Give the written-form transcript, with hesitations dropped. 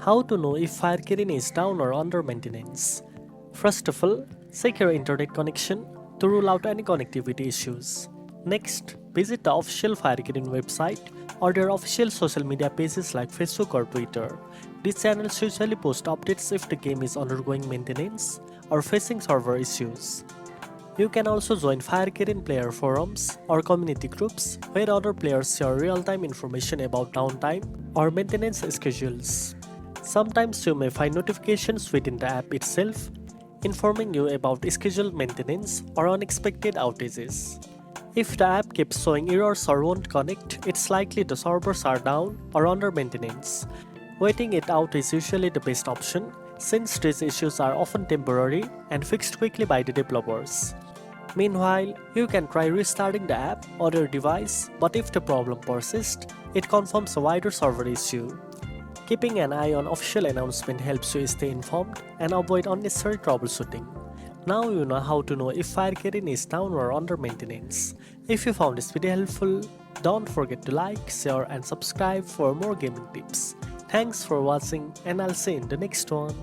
How to know if Kirin is down or under maintenance? First of all, check your internet connection to rule out any connectivity issues. Next, visit the official Kirin website or their official social media pages like Facebook or Twitter. These channels usually post updates if the game is undergoing maintenance or facing server issues. You can also join Kirin player forums or community groups where other players share real-time information about downtime or maintenance schedules. Sometimes you may find notifications within the app itself informing you about scheduled maintenance or unexpected outages. If the app keeps showing errors or won't connect, it's likely the servers are down or under maintenance. Waiting it out is usually the best option since these issues are often temporary and fixed quickly by the developers. Meanwhile, you can try restarting the app or your device, but if the problem persists, it confirms a wider server issue. Keeping an eye on official announcement helps you stay informed and avoid unnecessary troubleshooting. Now you know how to know if Kirin is down or under maintenance. If you found this video helpful, don't forget to like, share and subscribe for more gaming tips. Thanks for watching and I'll see you in the next one.